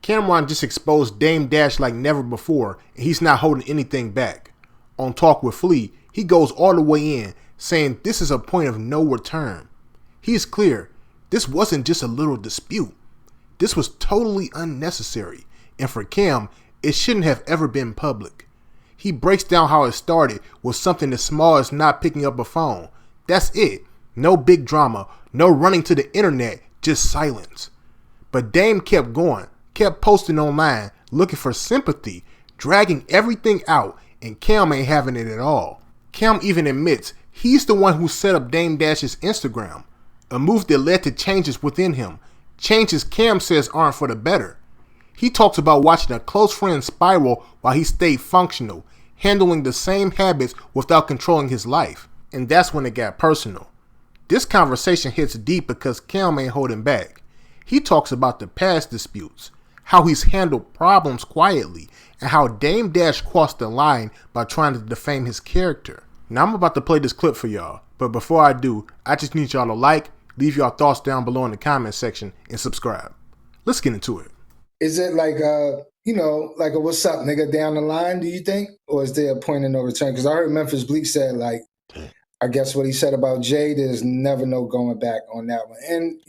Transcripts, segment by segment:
Cameron just exposed Dame Dash like never before, and he's not holding anything back. On Talk with Flea, he goes all the way in, saying this is a point of no return. He is clear, this wasn't just a little dispute. This was totally unnecessary, and for Cam, it shouldn't have ever been public. He breaks down how it started with something as small as not picking up a phone. That's it. No big drama, no running to the internet, just silence. But Dame kept going, kept posting online, looking for sympathy, dragging everything out, and Cam ain't having it at all. Cam even admits he's the one who set up Dame Dash's Instagram, a move that led to changes within him, changes Cam says aren't for the better. He talks about watching a close friend spiral while he stayed functional, handling the same habits without controlling his life. And that's when it got personal. This conversation hits deep because Cam ain't holding back. He talks about the past disputes, how he's handled problems quietly, and how Dame Dash crossed the line by trying to defame his character. Now I'm about to play this clip for y'all, but before I do, I just need y'all to like, leave y'all thoughts down below in the comment section, and subscribe. Let's get into it. Is it like like a what's up nigga down the line, do you think? Or is there a point of no return? Because I heard Memphis Bleak said, like, I guess what he said about Jay, there's never no going back on that one. And,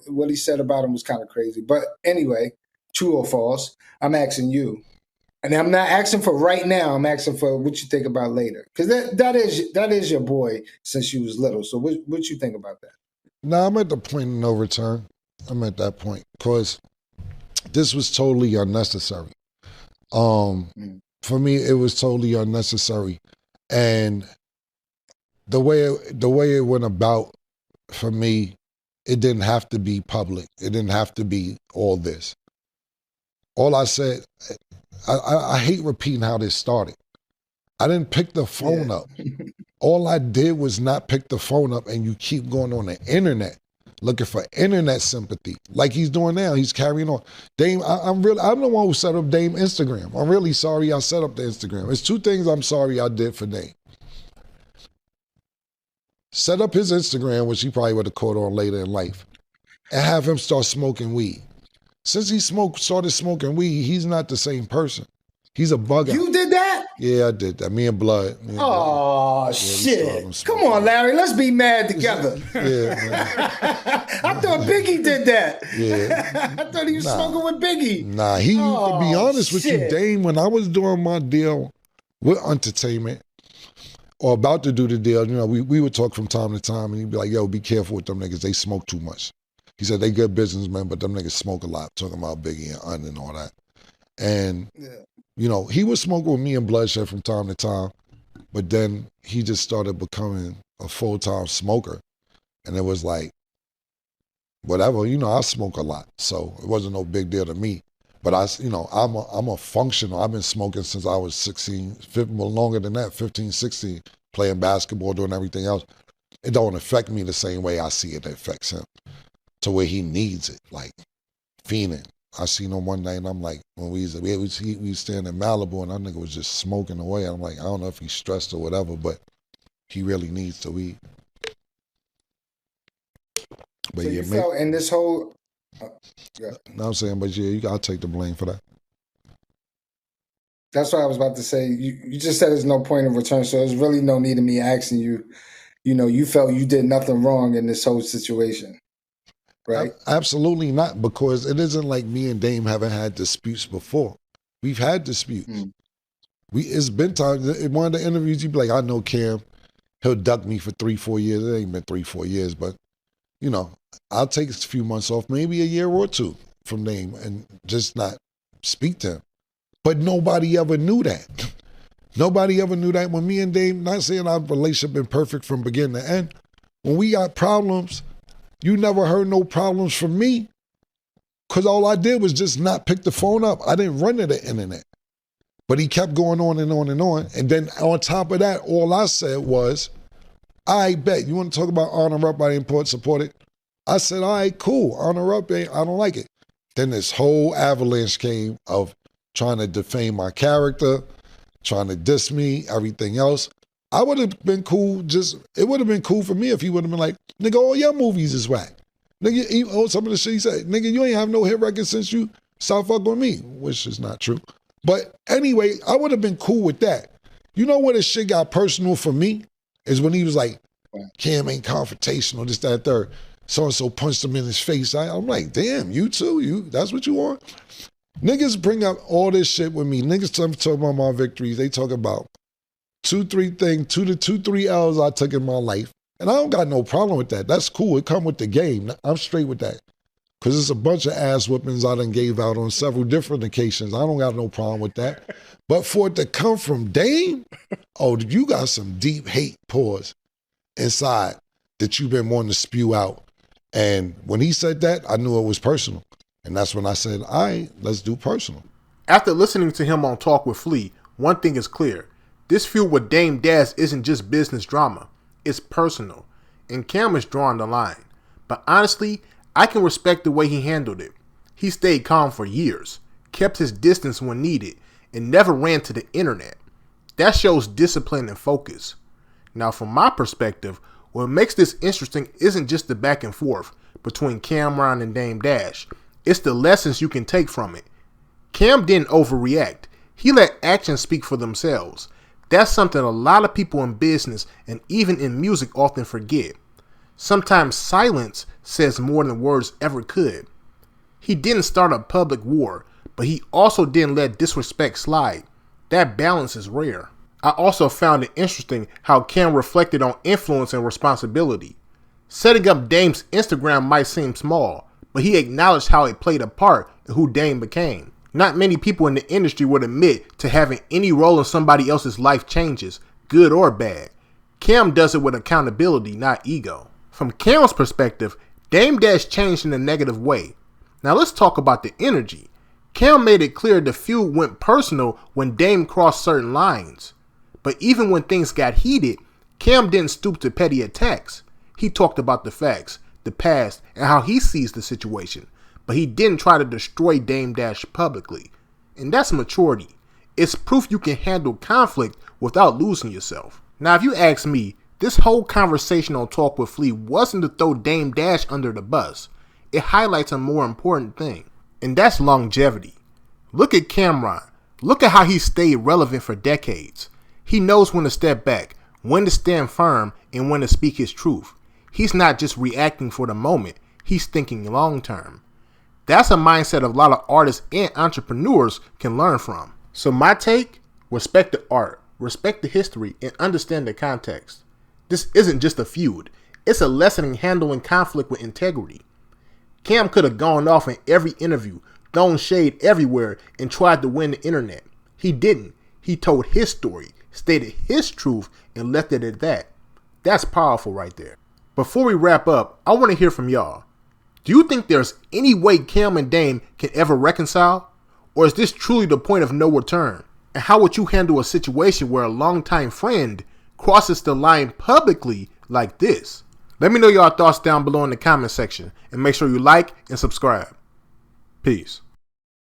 what he said about him was kind of crazy. But anyway, true or false, I'm asking you. And I'm not asking for right now. I'm asking for what you think about later. Because that is your boy since you was little. So what you think about that? No, I'm at the point of no return. I'm at that point. Because this was totally unnecessary. For me, it was totally unnecessary. And the way it went about, for me, it didn't have to be public. It didn't have to be all this. All I said, I hate repeating how this started. I didn't pick the phone up. All I did was not pick the phone up, and you keep going on the internet looking for internet sympathy, like he's doing now. He's carrying on. Dame, I'm the one who set up Dame Instagram. I'm really sorry I set up the Instagram. It's two things I'm sorry I did for Dame. Set up his Instagram, which he probably would have caught on later in life, and have him start smoking weed. Since he started smoking weed, he's not the same person. He's a bug out. You did that? Yeah, I did that. Me and Blood. Oh, shit. Come on, Larry. Let's be mad together. I thought Biggie did that. Yeah. I thought he was smoking with Biggie. Nah, to be honest with you, Dame, when I was doing my deal with Entertainment, or about to do the deal, we would talk from time to time, and he'd be like, yo, be careful with them niggas. They smoke too much. He said, they good businessmen, but them niggas smoke a lot, talking about Biggie and Un and all that. And, he would smoke with me and Bloodshed from time to time, but then he just started becoming a full-time smoker. And it was like, whatever, I smoke a lot, so it wasn't no big deal to me. But I'm a functional. I've been smoking since I was 16, longer than that, 15, 16, playing basketball, doing everything else. It don't affect me the same way I see it affects him, to where he needs it, like fiending. I seen him one night, and I'm like, when we was staying in Malibu, and that nigga was just smoking away. I'm like, I don't know if he's stressed or whatever, but he really needs the weed. But so you felt in this whole... No, I'm saying, but you gotta take the blame for that. That's what I was about to say. You just said there's no point of return, so there's really no need of me asking you. You felt you did nothing wrong in this whole situation, right? Absolutely not, because it isn't like me and Dame haven't had disputes before. We've had disputes. It's been times. In one of the interviews, you'd be like, I know Cam, he'll duck me for 3-4 years. It ain't been 3-4 years, but I'll take a few months off, maybe a year or two from Dame, and just not speak to him. But nobody ever knew that. Nobody ever knew that. When me and Dame, not saying our relationship been perfect from beginning to end, when we got problems, you never heard no problems from me, because all I did was just not pick the phone up. I didn't run to the internet. But he kept going on and on and on. And then on top of that, all I said was, I bet. You want to talk about honor up, I didn't support it? I said, all right, cool. Honor up, I don't like it. Then this whole avalanche came of trying to defame my character, trying to diss me, everything else. I would have been cool, it would have been cool for me if he would have been like, nigga, all your movies is whack. Nigga, some of the shit he said, nigga, you ain't have no hit record since you Stop fucking with me, which is not true. But anyway, I would have been cool with that. You know where this shit got personal for me? Is when he was like, Cam ain't confrontational, this, that, third. So-and-so punched him in his face. I'm like, damn, you too? That's what you want? Niggas bring up all this shit with me. Niggas talk about my victories. They talk about 2-3 L's I took in my life. And I don't got no problem with that. That's cool. It come with the game. I'm straight with that. Because it's a bunch of ass whippings I done gave out on several different occasions. I don't got no problem with that. But for it to come from Dame, oh, you got some deep hate pause inside that you've been wanting to spew out. And when he said that, I knew it was personal. And that's when I said, all right, let's do personal. After listening to him on Talk with Flea, one thing is clear. This feud with Dame Dash isn't just business drama. It's personal. And Cam is drawing the line. But honestly, I can respect the way he handled it. He stayed calm for years, kept his distance when needed, and never ran to the internet. That shows discipline and focus. Now, from my perspective, what makes this interesting isn't just the back and forth between Cam'ron and Dame Dash. It's the lessons you can take from it. Cam didn't overreact. He let actions speak for themselves. That's something a lot of people in business and even in music often forget. Sometimes silence says more than words ever could. He didn't start a public war, but he also didn't let disrespect slide. That balance is rare. I also found it interesting how Cam reflected on influence and responsibility. Setting up Dame's Instagram might seem small, but he acknowledged how it played a part in who Dame became. Not many people in the industry would admit to having any role in somebody else's life changes, good or bad. Cam does it with accountability, not ego. From Cam's perspective, Dame Dash changed in a negative way. Now let's talk about the energy. Cam made it clear the feud went personal when Dame crossed certain lines. But even when things got heated, Cam didn't stoop to petty attacks. He talked about the facts, the past, and how he sees the situation. But he didn't try to destroy Dame Dash publicly. And that's maturity. It's proof you can handle conflict without losing yourself. Now if you ask me, this whole conversation on Talk with Flea wasn't to throw Dame Dash under the bus. It highlights a more important thing, and that's longevity. Look at Cam'ron. Look at how he stayed relevant for decades. He knows when to step back, when to stand firm, and when to speak his truth. He's not just reacting for the moment, he's thinking long term. That's a mindset a lot of artists and entrepreneurs can learn from. So my take, respect the art, respect the history, and understand the context. This isn't just a feud. It's a lesson in handling conflict with integrity. Cam could have gone off in every interview, thrown shade everywhere, and tried to win the internet. He didn't. He told his story, stated his truth, and left it at that. That's powerful right there. Before we wrap up, I want to hear from y'all. Do you think there's any way Cam and Dame can ever reconcile? Or is this truly the point of no return? And how would you handle a situation where a longtime friend crosses the line publicly like this? Let me know y'all thoughts down below in the comment section, and make sure you like and subscribe. Peace.